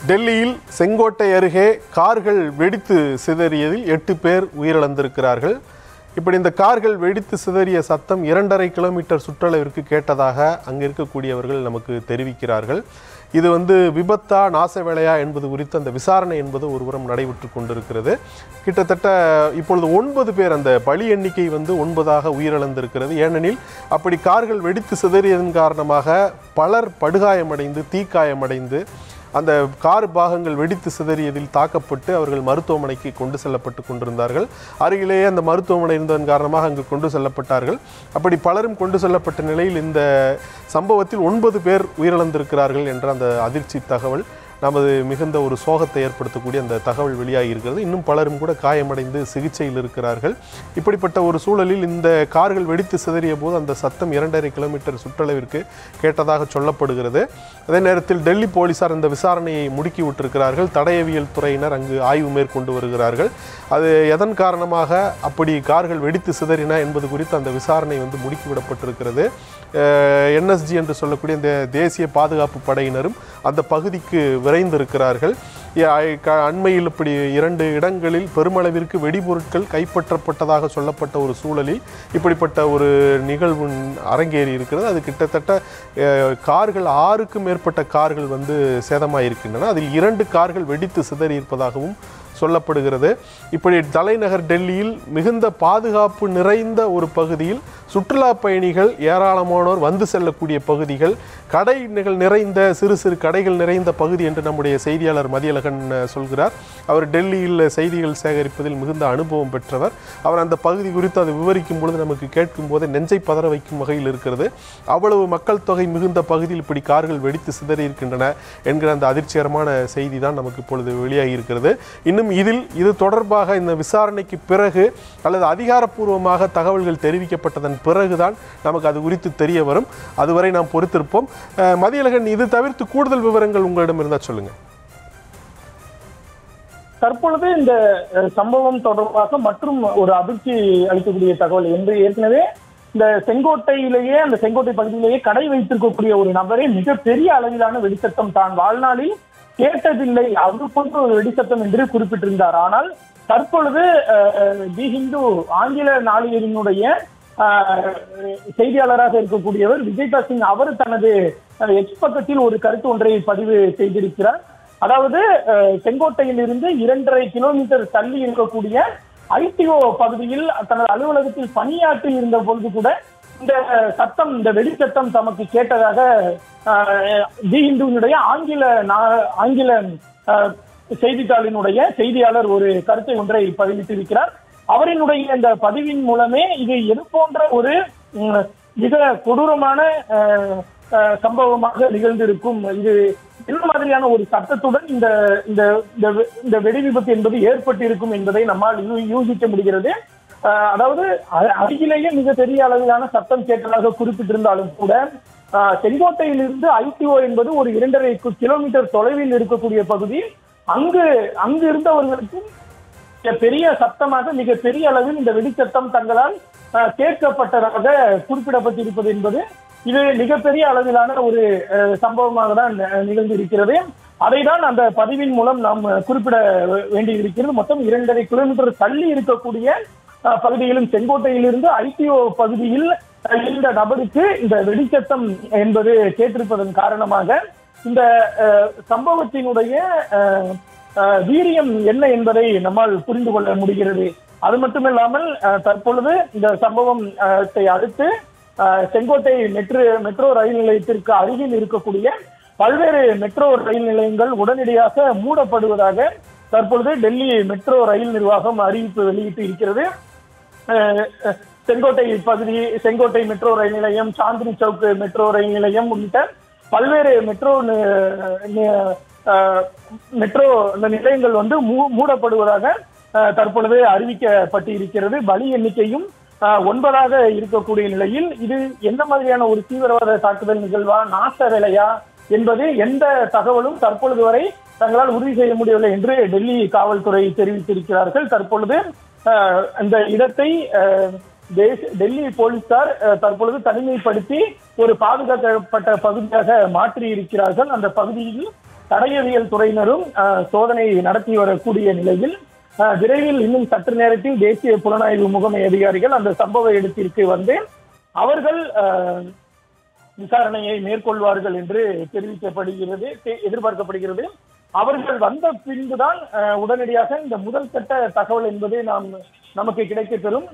டெல்லியில் செங்கோட்டை அருகே கார்கள் வெடித்து சிதறியதில் 8 பேர் உயிரிழந்திருக்கிறார்கள். இப்படி இந்த கார்கள் வெடித்து சிதறிய சத்தம் 2.5 கிலோமீட்டர் சுற்றளவிற்கு கேட்டதாக அங்கு இருக்கக்கூடியவர்கள் நமக்கு தெரிவிக்கிறார்கள். இது விபத்தா நாச வேலையா என்பது குறித்து அந்த விசாரணை என்பது ஒருபுறம் நடைபெற்று கொண்டிருக்கிறது. கிட்டத்தட்ட இப்பொழுது 9 பேர், அந்த பலி எண்ணிக்கை 9ஆக உயிரிழந்திருக்கிறது. ஏனெனில் அப்படி கார்கள் வெடித்து சிதறியதன் காரணமாக பலர் படுகாயமடைந்து தீக்காயமடைந்து அந்த கார் பாகங்கள் வெடித்து சிதறியதில் தாக்கப்பட்டு அவர்கள் மருத்துவமனைக்கு கொண்டு செல்லப்பட்டு கொண்டிருந்தார்கள். அருகிலேயே அந்த மருத்துவமனை இருந்ததன் காரணமாக அங்கு கொண்டு செல்லப்பட்டார்கள். அப்படி பலரும் கொண்டு செல்லப்பட்ட நிலையில் இந்த சம்பவத்தில் 9 பேர் உயிரிழந்திருக்கிறார்கள் என்ற அந்த அதிர்ச்சி தகவல் நமது மிகுந்த ஒரு சோகத்தை ஏற்படுத்தக்கூடிய அந்த தகவல் வெளியாகி இருக்கிறது. இன்னும் பலரும் கூட காயமடைந்து சிகிச்சையில் இருக்கிறார்கள். இப்படிப்பட்ட ஒரு சூழலில் இந்த கார்கள் வெடித்து சிதறிய போது அந்த சத்தம் 2.5 கிலோமீட்டர் சுற்றளவிற்கு கேட்டதாக சொல்லப்படுகிறது. அதே நேரத்தில் டெல்லி போலீசார் இந்த விசாரணையை முடுக்கி விட்டிருக்கிறார்கள். தடயவியல் துறையினர் அங்கு ஆய்வு மேற்கொண்டு வருகிறார்கள். அது எதன் காரணமாக அப்படி கார்கள் வெடித்து சிதறின என்பது குறித்து அந்த விசாரணை முடுக்கிவிடப்பட்டிருக்கிறது. NSG என்று சொல்லக்கூடிய இந்த தேசிய பாதுகாப்பு படையினரும் அந்த பகுதிக்கு விரைந்திருக்கிறார்கள். அண்மையில் இப்படி 2 இடங்களில் பெருமளவிற்கு வெடிபொருட்கள் கைப்பற்றப்பட்டதாக சொல்லப்பட்ட ஒரு சூழலில் இப்படிப்பட்ட ஒரு நிகழ்வு அரங்கேறி இருக்கிறது. அது கிட்டத்தட்ட கார்கள் 6க்கும் மேற்பட்ட கார்கள் சேதமாயிருக்கின்றன. அதில் 2 கார்கள் வெடித்து சிதறி இருப்பதாகவும் சொல்லப்படுகிறது. இப்படி தலைநகர் டெல்லியில் மிகுந்த பாதுகாப்பு நிறைந்த ஒரு பகுதியில் சுற்றுலா பயணிகள் ஏராளமானோர் செல்லக்கூடிய பகுதிகள், கடைகள் நிறைந்த சிறு சிறு கடைகள் நிறைந்த பகுதி என்று நம்முடைய செய்தியாளர் மதியழகன் சொல்கிறார். அவர் டெல்லியில் செய்திகள் சேகரிப்பதில் மிகுந்த அனுபவம் பெற்றவர். அவர் அந்த பகுதி குறித்து அதை விவரிக்கும் பொழுது நமக்கு கேட்கும் போது நெஞ்சை பதற வைக்கும் வகையில் இருக்கிறது. அவ்வளவு மக்கள் தொகை மிகுந்த பகுதியில் இப்படி கார்கள் வெடித்து சிதறி இருக்கின்றன என்கிற அந்த அதிர்ச்சிகரமான செய்தி தான் நமக்கு இப்பொழுது வெளியாகி இருக்கிறது. இன்னும் இது தொடர்பாக இந்த விசாரணைக்கு பிறகு அல்லது அதிகாரப்பூர்வமாக தகவல்கள் தெரிவிக்கப்பட்டதன் பிறகுதான் நமக்கு அது குறித்து தெரிய வரும். அதுவரை நாம் பொறுத்திருப்போம். மதியழகன், இது தவிர்த்து கூடுதல் விவரங்கள் உங்களிடம் இருந்தால் சொல்லுங்க. தற்பொழுது இந்த சம்பவம் தொடர்பாக மற்றும் ஒரு அதிர்ச்சி அளிக்கக்கூடிய தகவல் என்று ஏற்கனவே இந்த செங்கோட்டையிலேயே, அந்த செங்கோட்டை பகுதியிலேயே கடை வைத்திருக்கக்கூடிய ஒரு நபரே மிகப்பெரிய அளவிலான வெடிசத்தம் தான் வாழ்நாளில் கேட்டதில்லை, அது போன்ற ஒரு வெடிசத்தம் என்று குறிப்பிட்டிருந்தார். ஆனால் தற்பொழுது தி ஹிந்து ஆங்கில நாளிதழினுடைய செய்தியாளராக இருக்கக்கூடியவர் விஜய்தா சிங் அவர் தனது எக்ஸ் பக்கத்தில் ஒரு கருத்து ஒன்றை பதிவு செய்திருக்கிறார். அதாவது செங்கோட்டையில் இருந்து 2.5 கிலோமீட்டர் தள்ளி இருக்கக்கூடிய ITO பகுதியில் தனது அலுவலகத்தில் பணியாற்றி இருந்த பொழுது கூட இந்த சத்தம், இந்த வெடிச்சத்தம் தமக்கு கேட்டதாக தி ஹிந்துவினுடைய ஆங்கில செய்தித்தாளினுடைய செய்தியாளர் ஒரு கருத்தை ஒன்றை பதிவிட்டிருக்கிறார். அவரினுடைய இந்த பதிவின் மூலமே இது எது போன்ற ஒரு மிக கொடூரமான சம்பவமாக நிகழ்ந்திருக்கும், இது என்ன மாதிரியான ஒரு சத்தத்துடன் இந்த வெடி விபத்து என்பது ஏற்பட்டிருக்கும் என்பதை நம்மால் யூகிக்க முடிகிறது. அதாவது அருகிலேயே மிக பெரிய அளவிலான சத்தம் கேட்டதாக குறிப்பிட்டிருந்தாலும் கூட செங்கோட்டையிலிருந்து ITO என்பது ஒரு 2.5 கிலோமீட்டர் தொலைவில் இருக்கக்கூடிய பகுதி. அங்கு இருந்தவர்களுக்கும் பெரிய சத்தமாக மிக பெரிய அளவில் இந்த வெடிச்சத்தம் தங்களால் கேட்கப்பட்டதாக குறிப்பிடப்பட்டிருப்பது என்பது இது மிகப்பெரிய அளவிலான ஒரு சம்பவமாக தான் நிகழ்ந்திருக்கிறது. அதை தான் அந்த பதிவின் மூலம் நாம் குறிப்பிட வேண்டியிருக்கிறது. மொத்தம் 2.5 கிலோமீட்டர் தள்ளி இருக்கக்கூடிய பகுதியிலும் செங்கோட்டையிலிருந்து ITO பகுதியில் இந்த நபருக்கு இந்த வெடிச்சத்தம் என்பது கேட்டிருப்பதன் காரணமாக இந்த சம்பவத்தினுடைய வீரியம் என்ன என்பதை நம்மால் புரிந்து கொள்ள முடிகிறது. அது மட்டுமில்லாமல் தற்பொழுது இந்த சம்பவத்தை அடுத்து செங்கோட்டை மெட்ரோ ரயில் நிலையத்திற்கு அருகில் இருக்கக்கூடிய பல்வேறு மெட்ரோ ரயில் நிலையங்கள் உடனடியாக மூடப்படுவதாக தற்பொழுது டெல்லி மெட்ரோ ரயில் நிர்வாகம் அறிவிப்பு வெளியிட்டு இருக்கிறது. செங்கோட்டை மெட்ரோ ரயில் நிலையம், சாந்தினி சவுக் மெட்ரோ ரயில் நிலையம் உள்ளிட்ட பல்வேறு மெட்ரோ நிலையங்கள் மூடப்படுவதாக தற்பொழுது அறிவிக்கப்பட்டு இருக்கிறது. பலி எண்ணிக்கையும் 9ஆக இருக்கக்கூடிய நிலையில் இது எந்த மாதிரியான ஒரு தீவிரவாத தாக்குதல் நிகழ்வா, நாச வேலையா என்பது எந்த தகவலும் தற்பொழுது வரை தங்களால் உறுதி செய்ய முடியவில்லை என்று டெல்லி காவல்துறை தெரிவித்திருக்கிறார்கள். தற்பொழுது இந்த இடத்தை டெல்லி போலீசார் தற்பொழுது தனிமைப்படுத்தி ஒரு பாதுகாக்கப்பட்ட பகுதியாக மாற்றி இருக்கிறார்கள். அந்த பகுதியில் தடயவியல் துறையினரும் சோதனை நடத்தி வரக்கூடிய நிலையில் விரைவில் இன்னும் சற்று நேரத்தில் தேசிய புலனாய்வு முகமை அதிகாரிகள் அந்த சம்பவ இடத்திற்கு வந்து அவர்கள் விசாரணையை மேற்கொள்வார்கள் என்று தெரிவிக்கப்படுகிறது, எதிர்பார்க்கப்படுகிறது. அவர்கள் வந்த பின்புதான் உடனடியாக இந்த முதல் கட்ட தகவல் என்பது நமக்கு கிடைக்கப்பெறும்.